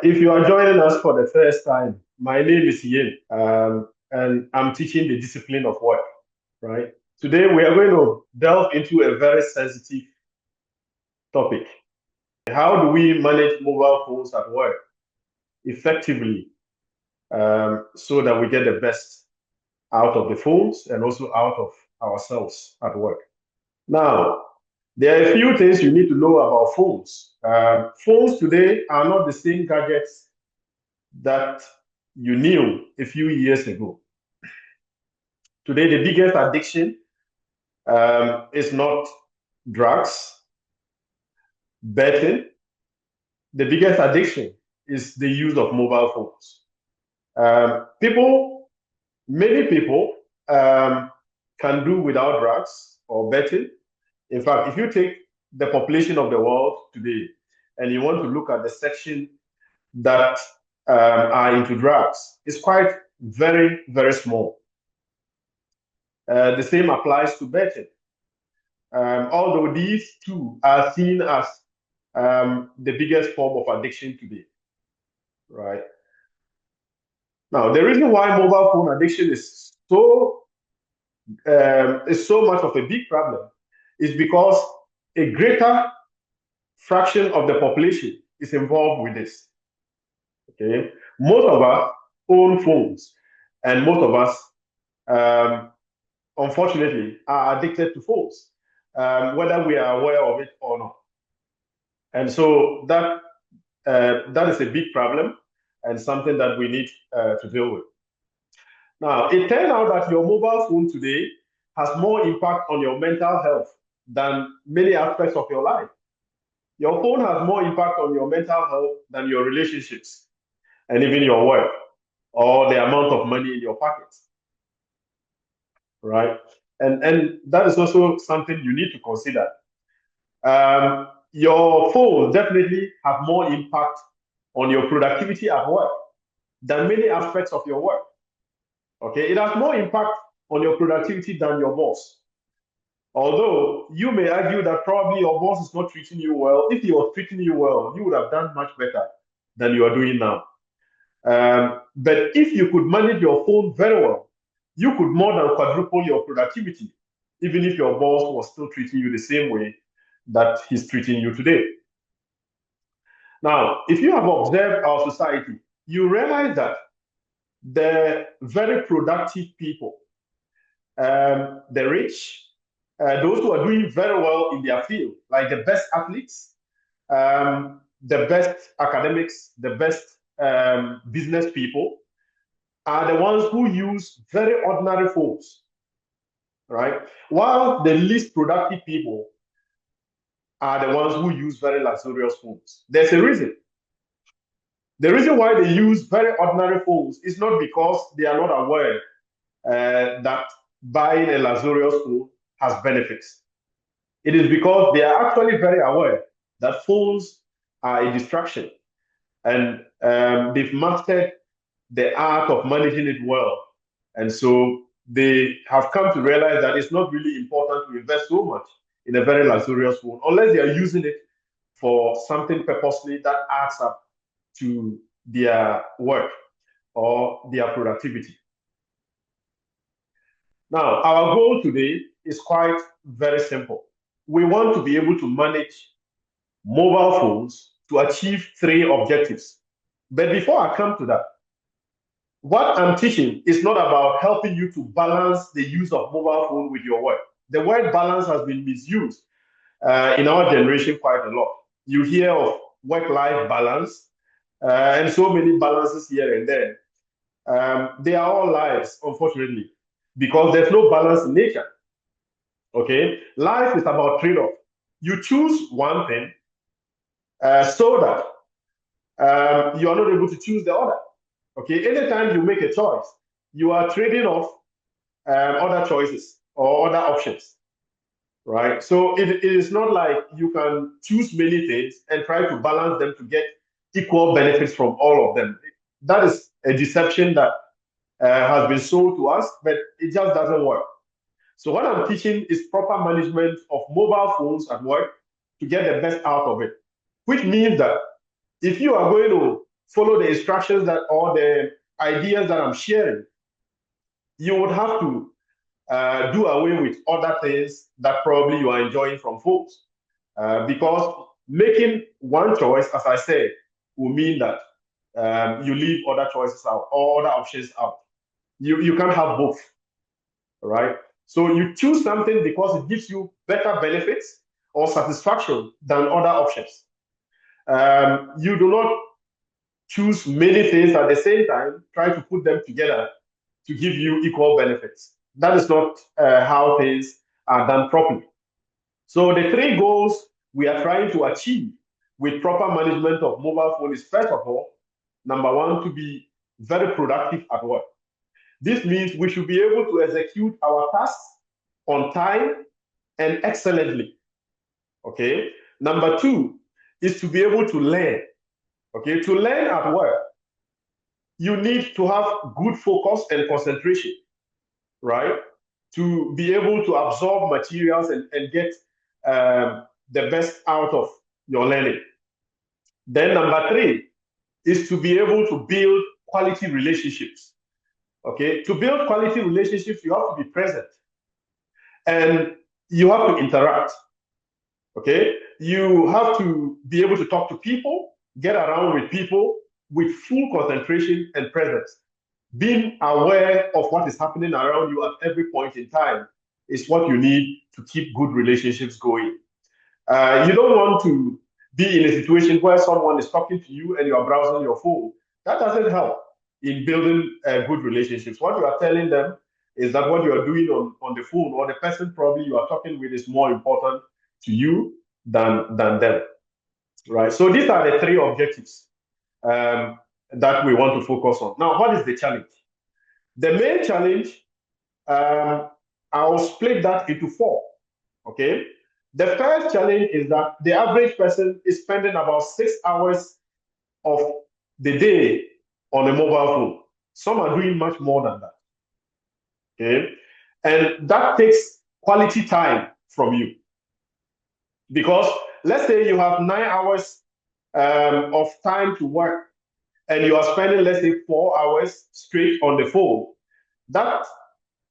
If you are joining us for the first time, my name is Yin, and I'm teaching the discipline of work, right? Today, we are going to delve into a very sensitive topic. How do we manage mobile phones at work effectively so that we get the best out of the phones and also out of ourselves at work? Now, there are a few things you need to know about phones. Phones today are not the same gadgets that you knew a few years ago. Today, the biggest addiction is not drugs, betting. The biggest addiction is the use of mobile phones. Many people can do without drugs or betting. In fact, if you take the population of the world today and you want to look at the section that are into drugs, it's quite very, very small. The same applies to betting. Although these two are seen as the biggest form of addiction today, right? Now, the reason why mobile phone addiction is so much of a big problem is because a greater fraction of the population is involved with this. Okay, most of us own phones, and most of us, unfortunately, are addicted to phones, whether we are aware of it or not. And so that is a big problem and something that we need to deal with. Now, it turned out that your mobile phone today has more impact on your mental health than many aspects of your life. Your phone has more impact on your mental health than your relationships and even your work or the amount of money in your pockets, right? And that is also something you need to consider. Your phone definitely have more impact on your productivity at work than many aspects of your work. Okay, it has more impact on your productivity than your boss. Although you may argue that probably your boss is not treating you well. If he was treating you well, you would have done much better than you are doing now. But if you could manage your phone very well, you could more than quadruple your productivity, even if your boss was still treating you the same way that he's treating you today. Now, if you have observed our society, you realize that the very productive people, the rich, those who are doing very well in their field, like the best athletes, the best academics, the best business people, are the ones who use very ordinary phones, right? While the least productive people are the ones who use very luxurious phones. There's a reason. The reason why they use very ordinary phones is not because they are not aware that buying a luxurious phone has benefits. It is because they are actually very aware that phones are a distraction, and they've mastered the art of managing it well. And so they have come to realize that it's not really important to invest so much in a very luxurious phone unless they are using it for something purposely that adds up to their work or their productivity. Now, our goal today is quite very simple. We want to be able to manage mobile phones to achieve three objectives. But before I come to that, what I'm teaching is not about helping you to balance the use of mobile phone with your work. The word balance has been misused in our generation quite a lot. You hear of work-life balance and so many balances here and there. They are all lies, unfortunately, because there's no balance in nature. Okay, life is about trade-off. You choose one thing so that you are not able to choose the other. Okay, anytime you make a choice, you are trading off other choices or other options, right? So it is not like you can choose many things and try to balance them to get equal benefits from all of them. That is a deception that has been sold to us, but it just doesn't work. So what I'm teaching is proper management of mobile phones at work to get the best out of it, which means that if you are going to follow the instructions that or the ideas that I'm sharing, you would have to do away with other things that probably you are enjoying from phones. Because making one choice, as I said, will mean that you leave other choices out or other options out. You can't have both, right? So you choose something because it gives you better benefits or satisfaction than other options. You do not choose many things at the same time, try to put them together to give you equal benefits. That is not how things are done properly. So the three goals we are trying to achieve with proper management of mobile phone is, first of all, number one, to be very productive at work. This means we should be able to execute our tasks on time and excellently. Okay. Number two is to be able to learn. Okay. To learn at work, you need to have good focus and concentration, right? To be able to absorb materials and get the best out of your learning. Then number three is to be able to build quality relationships. Okay, to build quality relationships, you have to be present and you have to interact. Okay, you have to be able to talk to people, get around with people with full concentration and presence. Being aware of what is happening around you at every point in time is what you need to keep good relationships going. You don't want to be in a situation where someone is talking to you and you are browsing your phone. That doesn't help in building good relationships. What you are telling them is that what you are doing on the phone or the person probably you are talking with is more important to you than them, right? So these are the three objectives that we want to focus on. Now, what is the challenge? The main challenge, I'll split that into four, okay? The first challenge is that the average person is spending about 6 hours of the day on a mobile phone. Some are doing much more than that. Okay. And that takes quality time from you. Because let's say you have 9 hours of time to work and you are spending, let's say, 4 hours straight on the phone. That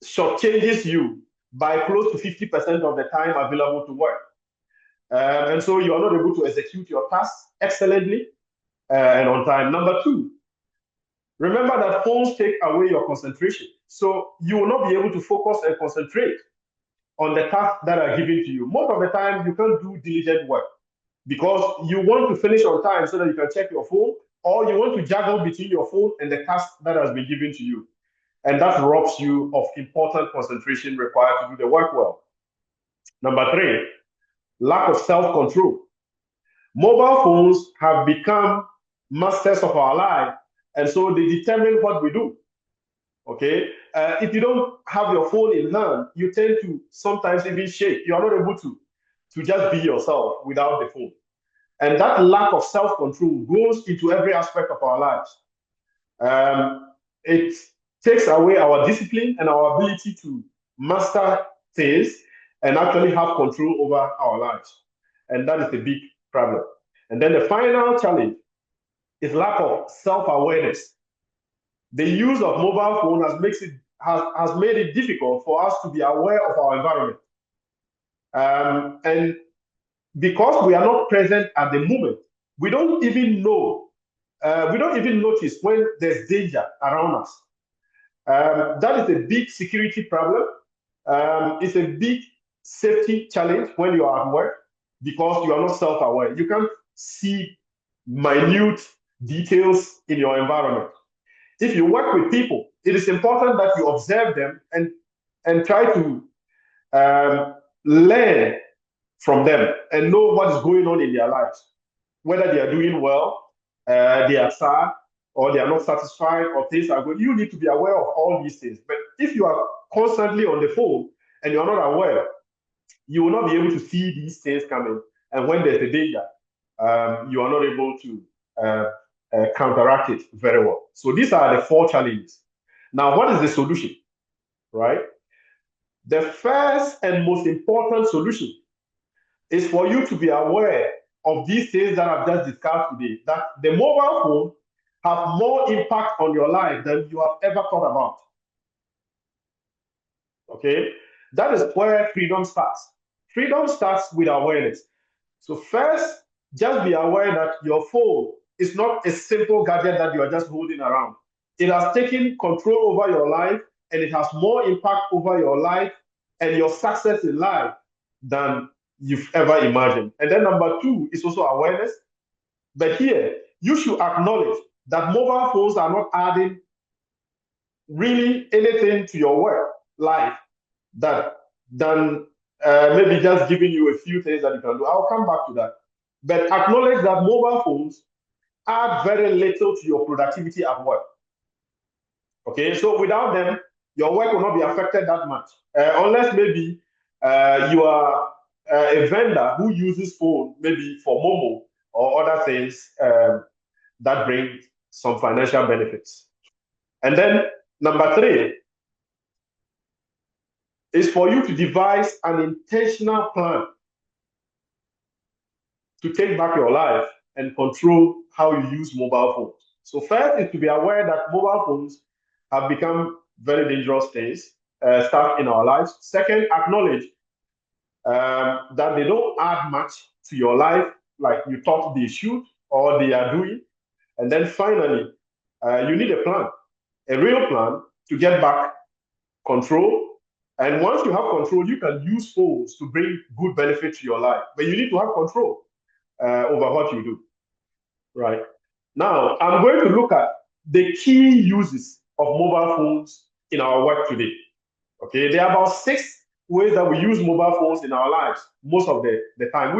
shortchanges you by close to 50% of the time available to work. And so you are not able to execute your tasks excellently and on time. Number two, remember that phones take away your concentration. So you will not be able to focus and concentrate on the tasks that are given to you. Most of the time, you can't do diligent work because you want to finish on time so that you can check your phone, or you want to juggle between your phone and the task that has been given to you. And that robs you of important concentration required to do the work well. Number three, lack of self-control. Mobile phones have become masters of our life, and so they determine what we do. Okay, if you don't have your phone in hand, you tend to sometimes even shake. You are not able to just be yourself without the phone, and that lack of self-control goes into every aspect of our lives. It takes away our discipline and our ability to master things and actually have control over our lives, and that is a big problem. And then the final challenge is lack of self-awareness. The use of mobile phone has made it difficult for us to be aware of our environment. And because we are not present at the moment, we don't even know, we don't even notice when there's danger around us. That is a big security problem. It's a big safety challenge when you are at work because you are not self-aware. You can't see minute details in your environment. If you work with people, it is important that you observe them and try to learn from them and know what is going on in their lives, whether they are doing well, they are sad, or they are not satisfied, or things are good. You need to be aware of all these things. But if you are constantly on the phone and you are not aware, you will not be able to see these things coming. And when there's a danger, you are not able to counteract it very well. So these are the four challenges. Now, what is the solution, right? The first and most important solution is for you to be aware of these things that I've just discussed today, that the mobile phone have more impact on your life than you have ever thought about. Okay, that is where freedom starts. Freedom starts with awareness. So first, just be aware that your phone is not a simple gadget that you are just holding around. It has taken control over your life, and it has more impact over your life and your success in life than you've ever imagined. And then number two is also awareness. But here, you should acknowledge that mobile phones are not adding really anything to your work life that than maybe just giving you a few things that you can do. I'll come back to that. But acknowledge that mobile phones add very little to your productivity at work. Okay, so without them, your work will not be affected that much, unless maybe you are a vendor who uses phone maybe for Momo or other things that bring some financial benefits. And then number three is for you to devise an intentional plan to take back your life and control how you use mobile phones. So first is to be aware that mobile phones have become very dangerous things, stuff in our lives. Second, acknowledge that they don't add much to your life like you thought they should or they are doing. And then finally, you need a plan, a real plan to get back control. And once you have control, you can use phones to bring good benefit to your life. But you need to have control over what you do, right? Now, I'm going to look at the key uses of mobile phones in our work today. Okay, there are about 6 ways that we use mobile phones in our lives most of the time.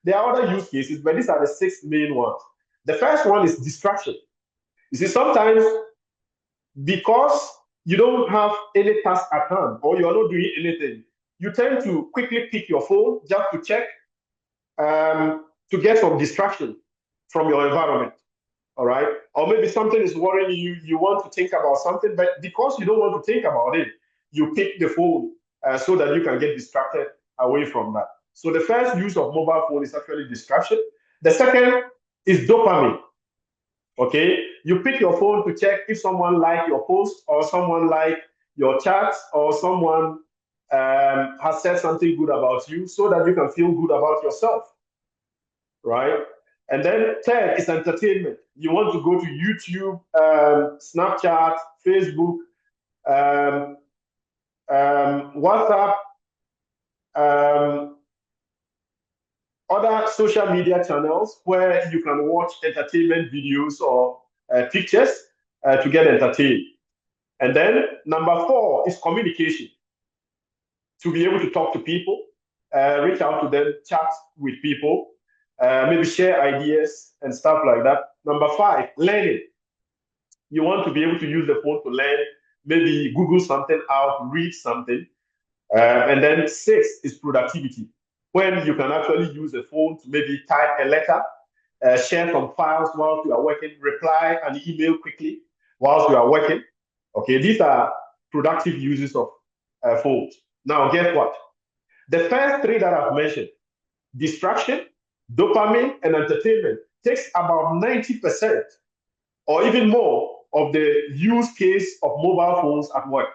There are other use cases, but these are the 6 main ones. The first one is distraction. You see, sometimes because you don't have any task at hand or you're not doing anything, you tend to quickly pick your phone just to check to get some distraction from your environment. All right. Or maybe something is worrying you, you want to think about something, but because you don't want to think about it, you pick the phone so that you can get distracted away from that. So the first use of mobile phone is actually distraction. The second is dopamine. Okay. You pick your phone to check if someone liked your post or someone liked your chat or someone has said something good about you so that you can feel good about yourself. Right? And then third is entertainment. You want to go to YouTube, Snapchat, Facebook, WhatsApp, other social media channels where you can watch entertainment videos or pictures to get entertained. And then number four is communication. To be able to talk to people, reach out to them, chat with people, maybe share ideas and stuff like that. Number five, learning. You want to be able to use the phone to learn, maybe Google something out, read something. And then six is productivity, when you can actually use the phone to maybe type a letter, share some files whilst you are working, reply an email quickly whilst you are working. Okay, these are productive uses of phones. Now, guess what? The first three that I've mentioned, distraction, dopamine, and entertainment, takes about 90% or even more of the use case of mobile phones at work.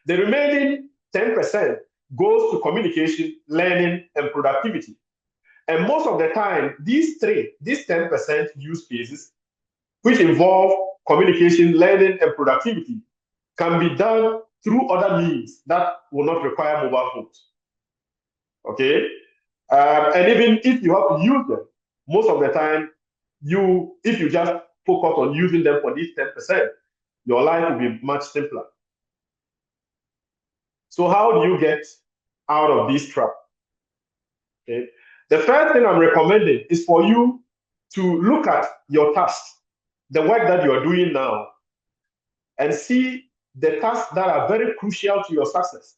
The remaining 10% goes to communication, learning, and productivity. And most of the time, these 10% use cases, which involve communication, learning, and productivity, can be done through other means that will not require mobile phones. Okay? And even if you have to use them, most of the time, if you just focus on using them for these 10%, your life will be much simpler. So how do you get out of this trap? Okay. The first thing I'm recommending is for you to look at your tasks, the work that you are doing now, and see the tasks that are very crucial to your success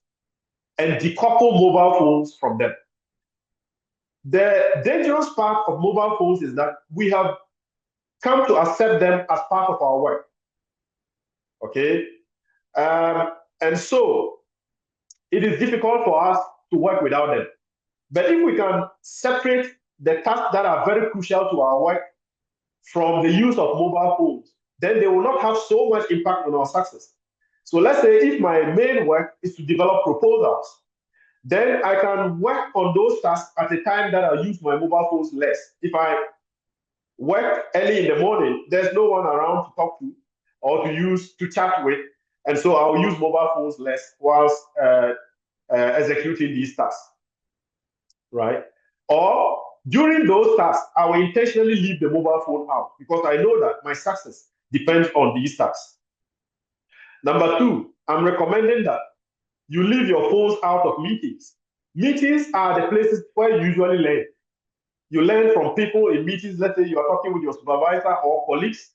and decouple mobile phones from them. The dangerous part of mobile phones is that we have come to accept them as part of our work. Okay. And so it is difficult for us to work without them. But if we can separate the tasks that are very crucial to our work from the use of mobile phones, then they will not have so much impact on our success. So let's say if my main work is to develop proposals, then I can work on those tasks at a time that I use my mobile phones less. If I work early in the morning, there's no one around to talk to or to chat with, and so I'll use mobile phones less whilst executing these tasks, right? Or during those tasks, I will intentionally leave the mobile phone out because I know that my success depends on these tasks. Number two, I'm recommending that you leave your phones out of meetings. Meetings are the places where you usually learn. You learn from people in meetings. Let's say you are talking with your supervisor or colleagues,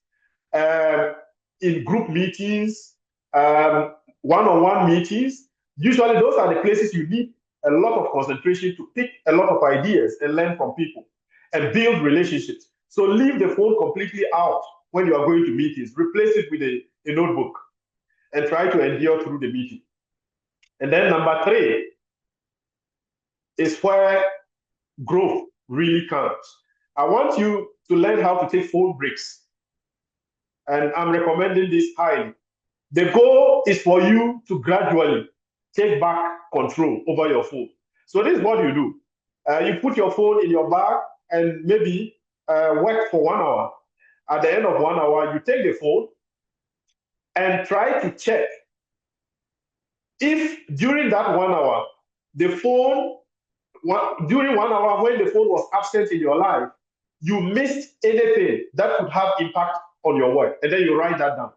in group meetings, one-on-one meetings. Usually those are the places you need a lot of concentration to pick a lot of ideas and learn from people and build relationships. So leave the phone completely out when you are going to meetings. Replace it with a notebook and try to endure through the meeting. And then number three is where growth really counts. I want you to learn how to take phone breaks. And I'm recommending this highly. The goal is for you to gradually take back control over your phone. So this is what you do. You put your phone in your bag and maybe work for 1 hour. At the end of 1 hour, you take the phone and try to check if during that 1 hour, the phone, during 1 hour when the phone was absent in your life, you missed anything that could have impact on your work. And then you write that down.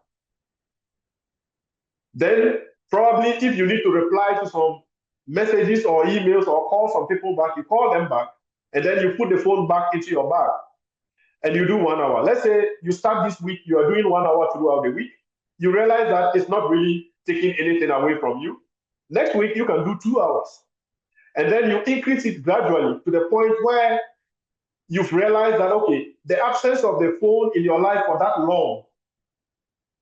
Then probably if you need to reply to some messages or emails or call some people back, you call them back, and then you put the phone back into your bag and you do 1 hour. Let's say you start this week, you are doing 1 hour throughout the week. You realize that it's not really taking anything away from you. Next week, you can do 2 hours. And then you increase it gradually to the point where you've realized that, okay, the absence of the phone in your life for that long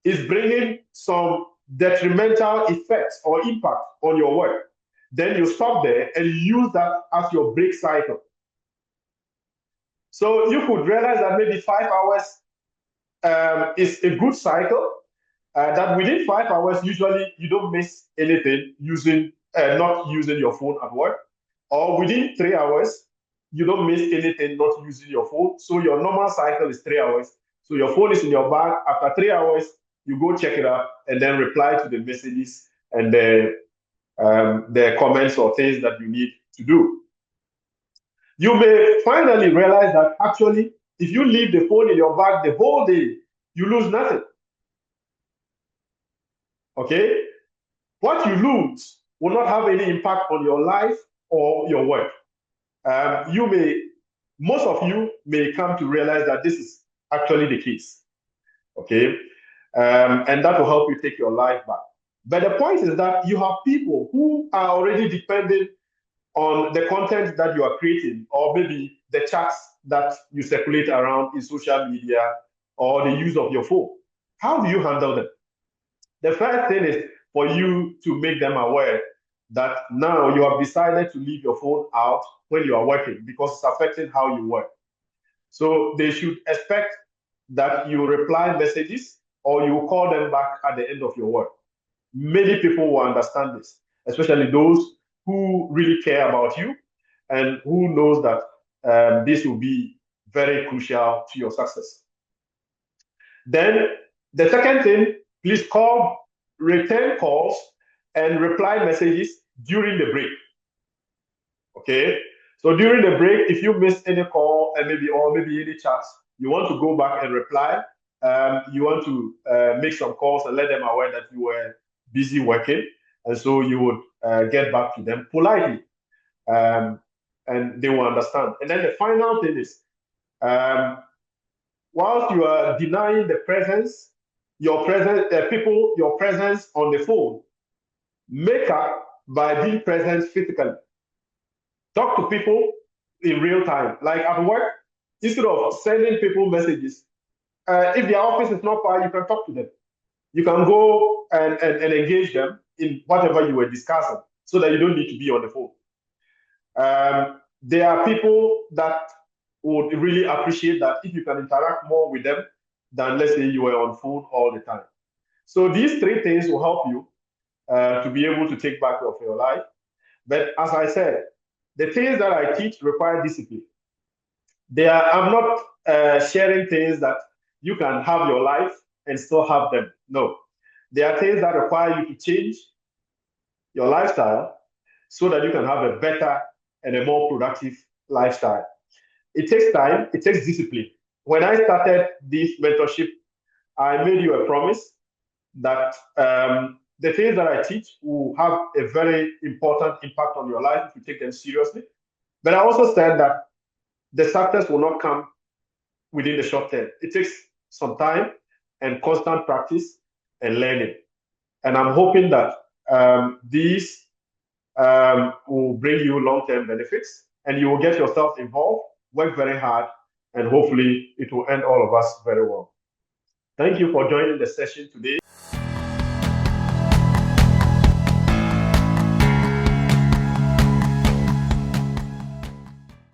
is bringing some detrimental effects or impact on your work. Then you stop there and use that as your break cycle. So you could realize that maybe 5 hours is a good cycle, that within 5 hours, usually you don't miss anything not using your phone at work. Or within 3 hours, you don't miss anything not using your phone. So your normal cycle is 3 hours. So your phone is in your bag. After 3 hours, you go check it out and then reply to the messages and the comments or things that you need to do. You may finally realize that actually, if you leave the phone in your bag the whole day, you lose nothing. Okay? What you lose will not have any impact on your life or your work. Most of you may come to realize that this is actually the case. Okay? And that will help you take your life back. But the point is that you have people who are already dependent on the content that you are creating, or maybe the chats that you circulate around in social media, or the use of your phone. How do you handle them? The first thing is for you to make them aware that now you have decided to leave your phone out when you are working because it's affecting how you work. So they should expect that you reply messages or you call them back at the end of your work. Many people will understand this, especially those who really care about you and who knows that this will be very crucial to your success. Then the second thing, please return calls and reply messages during the break. Okay, so during the break, if you miss any call and maybe any chats, you want to go back and reply. You want to make some calls and let them aware that you were busy working, and so you would get back to them politely, and they will understand. And then the final thing is, whilst you are denying the presence, your presence on the phone, make up by being present physically. Talk to people in real time, like at work. Instead of sending people messages, if their office is not far, you can talk to them. You can go and engage them in whatever you were discussing so that you don't need to be on the phone. There are people that would really appreciate that if you can interact more with them than, let's say, you were on phone all the time. So these three things will help you to be able to take back of your life. But as I said, the things that I teach require discipline. I'm not sharing things that you can have your life and still have them. No, there are things that require you to change your lifestyle so that you can have a better and a more productive lifestyle. It takes time, it takes discipline. When I started this mentorship, I made you a promise that the things that I teach will have a very important impact on your life if you take them seriously. But I also said that the success will not come within the short term. It takes some time and constant practice and learning. And I'm hoping that these will bring you long-term benefits and you will get yourself involved, work very hard, and hopefully it will end all of us very well. Thank you for joining the session today.